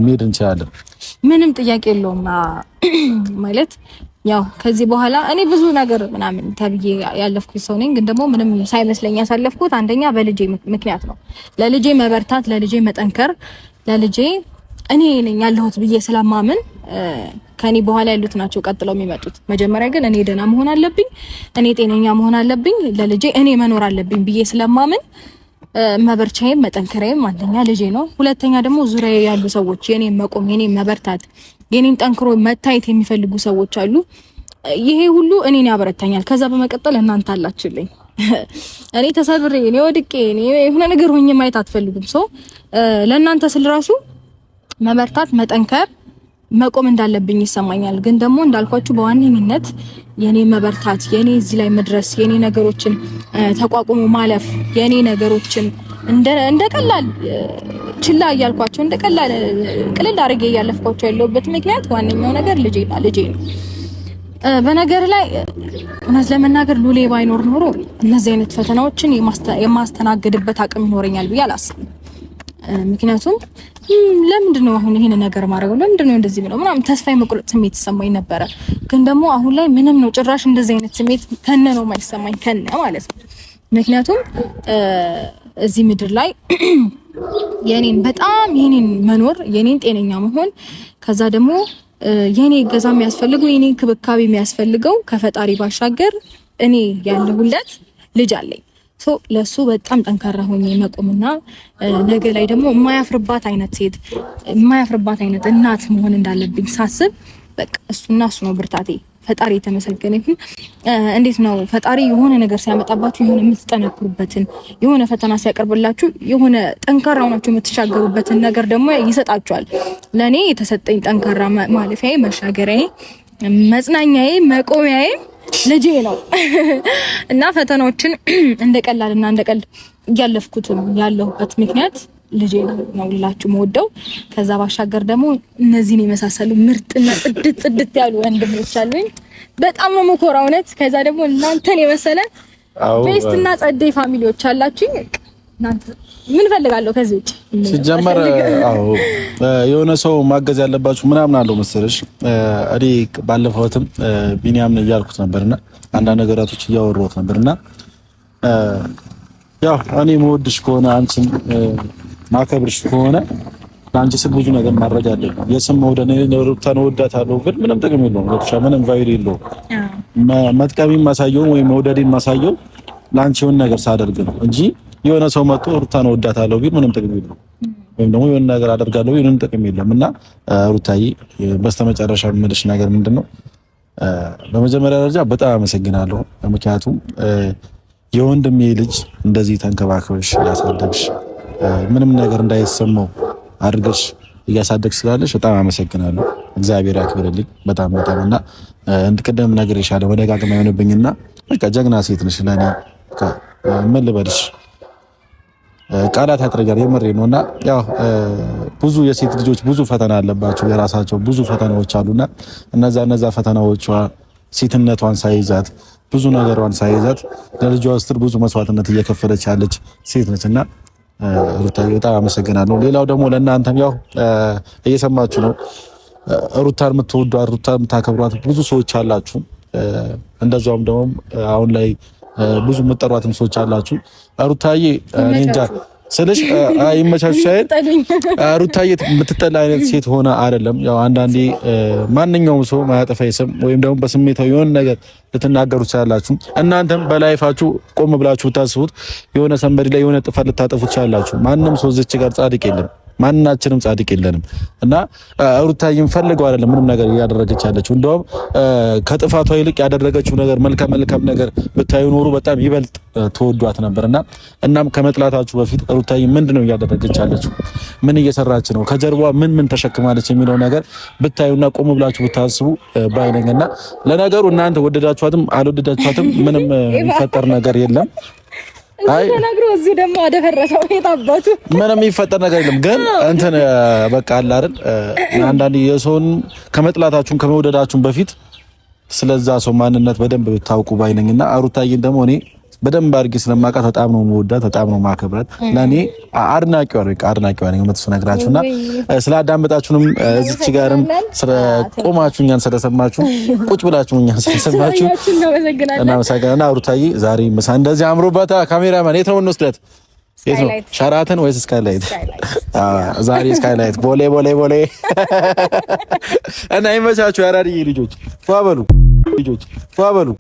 መሄድ እንችላለን። ምንም ጥያቄ የለውም ማለት ያው ከዚህ በኋላ እኔ ብዙ ነገር ምናምን ተብዬ ያለፍኩት ሰው ነኝ። ግን ደግሞ ምንም ሳይመስለኝ ያሳለፍኩት አንደኛ በልጄ ምክንያት ነው። ለልጄ መበርታት፣ ለልጄ መጠንከር፣ ለልጄ እኔ ነኝ ያለሁት ብዬ ስለማምን ከኔ በኋላ ያሉት ናቸው ቀጥለው የሚመጡት። መጀመሪያ ግን እኔ ደህና መሆን አለብኝ፣ እኔ ጤነኛ መሆን አለብኝ፣ ለልጄ እኔ መኖር አለብኝ ብዬ ስለማምን መበርቻዬም መጠንከሬም አንደኛ ልጄ ነው። ሁለተኛ ደግሞ ዙሪያዬ ያሉ ሰዎች የኔን መቆም፣ የኔን መበርታት፣ የኔን ጠንክሮ መታየት የሚፈልጉ ሰዎች አሉ። ይሄ ሁሉ እኔን ያበረታኛል። ከዛ በመቀጠል እናንተ አላችሁልኝ። እኔ ተሰብሬ እኔ ወድቄ እኔ የሆነ ነገር ሆኜ ማየት አትፈልጉም። ለእናንተ ስል ራሱ መበርታት፣ መጠንከር፣ መቆም እንዳለብኝ ይሰማኛል። ግን ደግሞ እንዳልኳችሁ በዋነኝነት የኔ መበርታት፣ የኔ እዚህ ላይ መድረስ፣ የኔ ነገሮችን ተቋቁሞ ማለፍ፣ የኔ ነገሮችን እንደ ቀላል ችላ እያልኳቸው እንደ ቀላል ቅልል አድርጌ እያለፍኳቸው ያለሁበት ምክንያት ዋነኛው ነገር ልጄ ነው። በነገር ላይ እውነት ለመናገር ሉሌ ባይኖር ኖሮ እነዚህ አይነት ፈተናዎችን የማስተናገድበት አቅም ይኖረኛል ብዬ አላስብም። ምክንያቱም ለምንድነው አሁን ይሄን ነገር ማድረገው? ለምንድነው እንደዚህ ብለው ምናምን ተስፋ የመቁረጥ ስሜት ይሰማኝ ነበረ። ግን ደግሞ አሁን ላይ ምንም ነው ጭራሽ እንደዚህ አይነት ስሜት ከነ ነው የማይሰማኝ ከነ ማለት ነው። ምክንያቱም እዚህ ምድር ላይ የኔን መኖር፣ የኔን ጤነኛ መሆን፣ ከዛ ደግሞ የኔ ገዛ የሚያስፈልገው የኔ ክብካቤ የሚያስፈልገው ከፈጣሪ ባሻገር እኔ ያለሁለት ልጅ አለኝ። ለሱ በጣም ጠንካራ ሆኜ መቆምና ነገ ላይ ደግሞ የማያፍርባት አይነት ሴት፣ የማያፍርባት አይነት እናት መሆን እንዳለብኝ ሳስብ በቃ እሱ ነው ብርታቴ። ፈጣሪ የተመሰገነ ይሁን። እንዴት ነው ፈጣሪ የሆነ ነገር ሲያመጣባችሁ የሆነ የምትጠነክሩበትን፣ የሆነ ፈተና ሲያቀርብላችሁ የሆነ ጠንካራ ሆናችሁ የምትሻገሩበትን ነገር ደግሞ ይሰጣችኋል። ለኔ የተሰጠኝ ጠንካራ ማለፊያዬ፣ መሻገሪያዬ፣ መጽናኛዬ፣ መቆሚያዬ ልጄ ነው እና ፈተናዎችን እንደቀላልና እንደቀልድ እያለፍኩትም ያለሁበት ምክንያት ልጄ ነው ልላችሁ መወደው። ከዛ ባሻገር ደግሞ እነዚህን የመሳሰሉ ምርጥና ጽድት ያሉ ወንድሞች አሉኝ። በጣም ነው የምኮራው እውነት። ከዛ ደግሞ እናንተን የመሰለ ቤስትና ጸደይ ፋሚሊዎች አላችሁኝ። እናንተ ምን ፈልጋለሁ ከዚህ ውጪ? ሲጀመር የሆነ ሰው ማገዝ ያለባችሁ ምናምን አለው መሰለሽ። እኔ ባለፈውትም ቢኒያም እያልኩት ነበርና አንዳንድ ነገራቶች እያወራሁት ነበርና ያው እኔ መወድሽ ከሆነ አንቺን ማከብርሽ ከሆነ ለአንቺ ስል ብዙ ነገር ማድረግ አለብኝ። የስም መውደድ ሩታን እወዳታለሁ ግን ምንም ጥቅም የለውም። ምንም ቫይድ የለውም። መጥቀሚን ማሳየው ወይ መውደድን ማሳየው ለአንቺ የሆነ ነገር ሳደርግ ነው እንጂ የሆነ ሰው መጥቶ ሩታን እወዳታለሁ ግን ምንም ጥቅም የለውም። ወይም ደግሞ የሆነ ነገር አደርጋለሁ ምንም ጥቅም የለም። እና ሩታዬ በስተመጨረሻ የምልሽ ነገር ምንድነው? በመጀመሪያ ደረጃ በጣም አመሰግናለሁ። ምክንያቱም የወንድሜ ልጅ እንደዚህ ተንከባክበሽ ያሳደግሽ ምንም ነገር እንዳይሰማው አድርገሽ እያሳደግሽ ስላለሽ በጣም አመሰግናለሁ። እግዚአብሔር ያክብርልኝ በጣም እና እንድቀደም ነገር ይሻለ መደጋገም አይሆንብኝና በቃ ጀግና ሴት ነሽ ለኔ። ምን ልበልሽ ቃላት ያጥረኛል የምሬ ነውና ያው ብዙ የሴት ልጆች ብዙ ፈተና አለባቸው የራሳቸው ብዙ ፈተናዎች አሉና እነዛ ፈተናዎቿ ሴትነቷን ሳይዛት ብዙ ነገሯን ሳይዛት ለልጇ ስትል ብዙ መስዋዕትነት እየከፈለች ያለች ሴት ነችና ሩታዬ በጣም አመሰግናለሁ። ሌላው ደግሞ ለእናንተም ያው እየሰማችሁ ነው ሩታን የምትወዷት ሩታን የምታከብሯት ብዙ ሰዎች አላችሁ። እንደዛውም ደግሞ አሁን ላይ ብዙ የምትጠሯትም ሰዎች አላችሁ። ሩታዬ እኔ እንጃ ስለሽ አይመቻችሁ አይደል? ሩታዬ የምትጠላ አይነት ሴት ሆነ አይደለም። ያው አንዳንዴ ማንኛውም ሰው ማያጠፋ ይስም ወይም ደግሞ በስሜታዊ የሆነ ነገር ልትናገሩ ትችላላችሁ። እናንተም በላይፋችሁ ቆም ብላችሁ ታስቡት የሆነ ሰንበዲ ላይ የሆነ ጥፋት ልታጠፉ ትችላላችሁ። ማንም ሰው እዚች ጋር ጻድቅ የለም። ማንናችንም ጻድቅ የለንም እና ሩታዬን ፈልገው አይደለም ምንም ነገር ያደረገች ያለችው። እንደውም ከጥፋቷ ይልቅ ያደረገችው ነገር መልካም ነገር ብታዩ ኖሩ በጣም ይበልጥ ተወዷት ነበርና እናም ከመጥላታችሁ በፊት ሩታዬ ምንድነው እያደረገች ያለችው? ምን እየሰራች ነው? ከጀርባዋ ምን ተሸክማለች የሚለው ነገር ብታዩና ቆም ብላችሁ ብታስቡ ባይነኝና ለነገሩ እናንተ ወደዳችኋትም አልወደዳችኋትም ምንም የሚፈጠር ነገር የለም። አይ ተናግሮ እዚህ ደግሞ አደፈረሰው የታባቱ ምንም የሚፈጠር ነገር የለም። ግን እንትን በቃ አለ አይደል አንዳንዴ የሰውን ከመጥላታችሁም ከመውደዳችሁም በፊት ስለዛ ሰው ማንነት በደንብ ብታውቁ ባይነኝና ሩታዬን ደግሞ እኔ በደንብ አድርጌ ስለማውቃት በጣም ነው የምወዳት፣ በጣም ነው የማከብራት። ለኔ አድናቂዋ ነኝ የምትነግራችሁና ስላዳመጣችሁንም እዚች ጋርም ቆማችሁ እኛን ስለሰማችሁ ቁጭ ብላችሁ እኛን ስለሰማችሁ እናመሰግናለን። ሩታዬ ዛሬ ምሳ እንደዚህ አምሮባታ። ካሜራማን የት ነው እንወስዳት? የት ነው? ሸራተን ወይስ ስካይላይት? ዛሬ ስካይላይት ቦሌ እና ይመቻችሁ። ያራድዬ ልጆች ፏ በሉ።